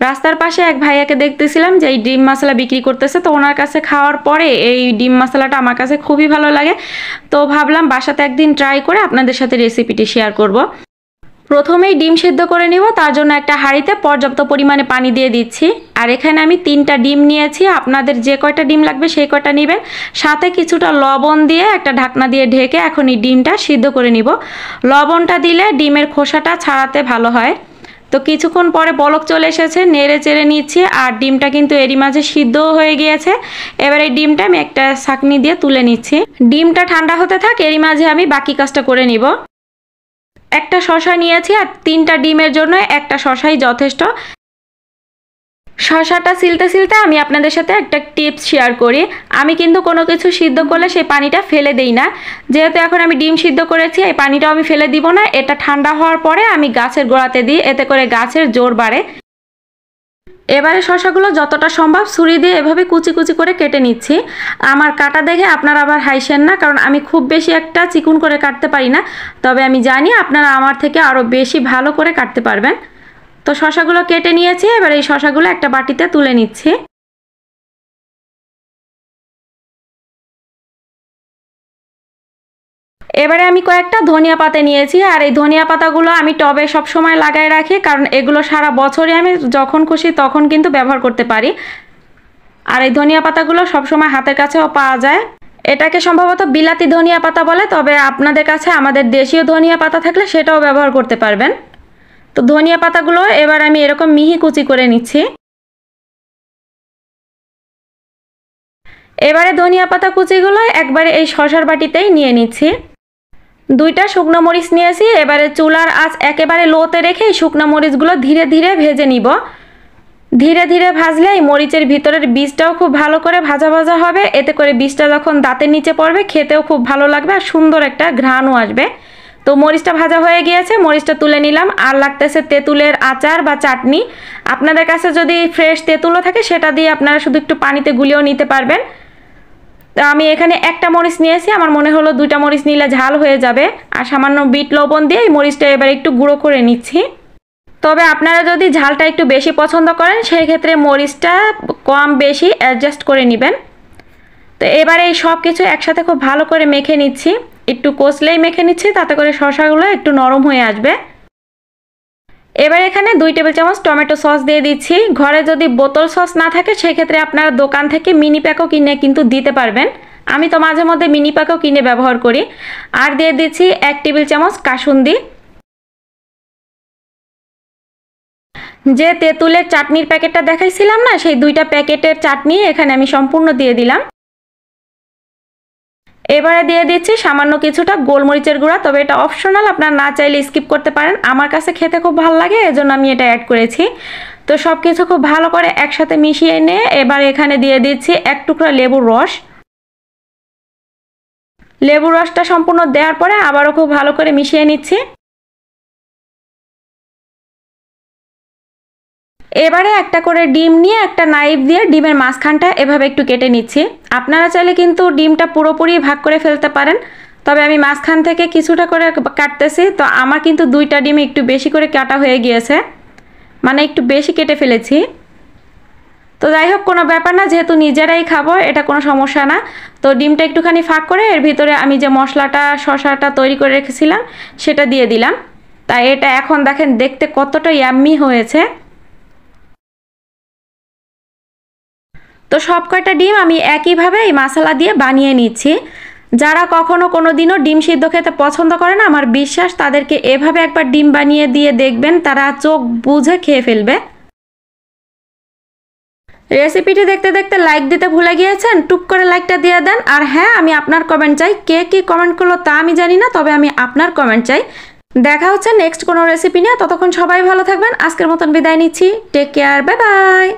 রাস্তার পাশে এক ভাইয়াকে দেখতেছিলাম যে এই ডিম মশলা বিক্রি করতেছে, তো ওনার কাছে খাওয়ার পরে এই ডিম মশলাটা আমার কাছে খুবই ভালো লাগে। তো ভাবলাম বাসাতে একদিন ট্রাই করে আপনাদের সাথে রেসিপিটি শেয়ার করব। প্রথমেই ডিম সিদ্ধ করে নিব, তার জন্য একটা হাঁড়িতে পর্যাপ্ত পরিমাণে পানি দিয়ে দিচ্ছি। আর এখানে আমি 3টা ডিম নিয়েছি, আপনাদের যে কয়টা ডিম লাগবে সেই কয়টা নেবেন। সাথে কিছুটা লবণ দিয়ে একটা ঢাকনা দিয়ে ঢেকে এখন এই ডিমটা সিদ্ধ করে নিব। লবণটা দিলে ডিমের খোসাটা ছাড়াতে ভালো হয়। তো কিছুক্ষণ পরে বলক চলে এসেছে, নেড়ে চেড়ে নিচ্ছি আর ডিমটা কিন্তু এরই মাঝে সিদ্ধও হয়ে গিয়েছে। এবার এই ডিমটা আমি একটা ছাঁকনি দিয়ে তুলে নিচ্ছি। ডিমটা ঠান্ডা হতে থাক, এরই মাঝে আমি বাকি কাজটা করে নিব। একটা শসা নিয়েছি আর 3টা ডিমের জন্য একটা শসাই যথেষ্ট। শসাটা ছিলতে ছিলতে আমি আপনাদের সাথে একটা টিপস শেয়ার করি। আমি কিন্তু কোনো কিছু সিদ্ধ করলে সেই পানিটা ফেলে দেই না। যেহেতু এখন আমি ডিম সিদ্ধ করেছি, এই পানিটাও আমি ফেলে দিব না। এটা ঠান্ডা হওয়ার পরে আমি গাছের গোড়াতে দিই, এতে করে গাছের জোর বাড়ে। এবারে শসাগুলো যতটা সম্ভব ছুরি দিয়ে এভাবে কুচি কুচি করে কেটে নিচ্ছি। আমার কাটা দেখে আপনারা আবার হাসেন না, কারণ আমি খুব বেশি একটা চিকন করে কাটতে পারি না। তবে আমি জানি আপনারা আমার থেকে আরও বেশি ভালো করে কাটতে পারবেন। তো শসাগুলো কেটে নিয়েছি, এবার এই শসাগুলো একটা বাটিতে তুলে নিচ্ছি। এবারে আমি কয়েকটা ধনিয়া পাতা নিয়েছি, আর এই ধনিয়া পাতাগুলো আমি টবে সব সময় লাগায় রাখি, কারণ এগুলো সারা বছরই আমি যখন খুশি তখন কিন্তু ব্যবহার করতে পারি। আর এই ধনিয়া পাতাগুলো সবসময় হাতের কাছেও পাওয়া যায়। এটাকে সম্ভবত বিলাতি ধনিয়া পাতা বলে, তবে আপনাদের কাছে আমাদের দেশীয় ধনিয়া পাতা থাকলে সেটাও ব্যবহার করতে পারবেন। তো ধনিয়া পাতাগুলো এবার আমি এরকম মিহি কুচি করে নিচ্ছি। এবারে ধনিয়া পাতা কুচিগুলো একবারে এই শসার বাটিতেই নিয়ে নিচ্ছি। 2টা শুকনো মরিচ নিয়েছি, এবারে চুলার আঁচ একেবারে লোতে রেখে এই শুকনো মরিচগুলো ধীরে ধীরে ভেজে নিব। ধীরে ধীরে ভাজলে এই মরিচের ভিতরের বীজটাও খুব ভালো করে ভাজা ভাজা হবে, এতে করে বীজটা যখন দাঁতের নিচে পড়বে খেতেও খুব ভালো লাগবে আর সুন্দর একটা ঘ্রাণও আসবে। তো মরিচটা ভাজা হয়ে গিয়েছে, মরিচটা তুলে নিলাম। আর লাগতেছে তেঁতুলের আচার বা চাটনি। আপনাদের কাছে যদি ফ্রেশ তেঁতুলও থাকে সেটা দিয়ে আপনারা শুধু একটু পানিতে গুলিয়েও নিতে পারবেন। তো আমি এখানে একটা মরিচ নিয়েছি, আমার মনে হলো 2টা মরিচ নিলে ঝাল হয়ে যাবে। আর সামান্য বিট লবণ দিয়ে এই মরিচটা এবার একটু গুঁড়ো করে নিচ্ছি। তবে আপনারা যদি ঝালটা একটু বেশি পছন্দ করেন সেই ক্ষেত্রে মরিচটা কম বেশি অ্যাডজাস্ট করে নেবেন। তো এবারে এই সব কিছু একসাথে খুব ভালো করে মেখে নিচ্ছি। একটু কষলেই মেখে নিচ্ছি, তাতে করে শসাগুলো একটু নরম হয়ে আসবে। এবার এখানে 2 টেবিল চামচ টমেটো সস দিয়ে দিচ্ছি। ঘরে যদি বোতল সস না থাকে সেক্ষেত্রে আপনারা দোকান থেকে মিনি প্যাকও কিনে কিন্তু দিতে পারবেন। আমি তো মাঝে মধ্যে মিনি প্যাকও কিনে ব্যবহার করি। আর দিয়ে দিচ্ছি 1 টেবিল চামচ কাসুন্দি। যে তেঁতুলের চাটনির প্যাকেটটা দেখাইছিলাম না, সেই 2টা প্যাকেটের চাটনি এখানে আমি সম্পূর্ণ দিয়ে দিলাম। এবারে দিয়ে দিচ্ছি সামান্য কিছুটা গোলমরিচের গুঁড়া, তবে এটা অপশনাল, আপনারা না চাইলে স্কিপ করতে পারেন। আমার কাছে খেতে খুব ভালো লাগে, এজন্য আমি এটা অ্যাড করেছি। তো সব কিছু খুব ভালো করে একসাথে মিশিয়ে নিয়ে এবার এখানে দিয়ে দিচ্ছি 1 টুকরা লেবুর রস। লেবুর রসটা সম্পূর্ণ দেওয়ার পরে আবারও খুব ভালো করে মিশিয়ে নিচ্ছি। এবারে একটা করে ডিম নিয়ে একটা নাইফ দিয়ে ডিমের মাঝখানটা এভাবে একটু কেটে নিচ্ছি। আপনারা চাইলে কিন্তু ডিমটা পুরোপুরি ভাগ করে ফেলতে পারেন, তবে আমি মাঝখান থেকে কিছুটা করে কাটতেছি। তো আমার কিন্তু 2টা ডিম একটু বেশি করে কাটা হয়ে গিয়েছে, মানে একটু বেশি কেটে ফেলেছি। তো যাই হোক, কোনো ব্যাপার না, যেহেতু নিজেরাই খাবো এটা কোনো সমস্যা না। তো ডিমটা একটুখানি ফাঁক করে এর ভিতরে আমি যে মশলাটা শসাটা তৈরি করে রেখেছিলাম সেটা দিয়ে দিলাম। তাই এটা এখন দেখেন দেখতে কতটা ইয়াম্মি হয়েছে। তো সব কয়টা ডিম আমি একইভাবে এই মশলা দিয়ে বানিয়ে নিচ্ছি। যারা কখনো কোনো দিনও ডিম সিদ্ধ খেতে পছন্দ করে না, আমার বিশ্বাস তাদেরকে এভাবে একবার ডিম বানিয়ে দিয়ে দেখবেন, তারা চোখ বুজে খেয়ে ফেলবে। রেসিপিটি দেখতে দেখতে লাইক দিতে ভুলে গিয়েছেন, টুক করে লাইকটা দিয়ে দেন। আর হ্যাঁ, আমি আপনার কমেন্ট চাই। কে কি কমেন্ট করলো তা আমি জানি না, তবে আমি আপনার কমেন্ট চাই। দেখা হচ্ছে নেক্সট কোনো রেসিপি নিয়ে, ততক্ষণ সবাই ভালো থাকবেন। আজকের মতন বিদায় নিচ্ছি। Take care, bye by.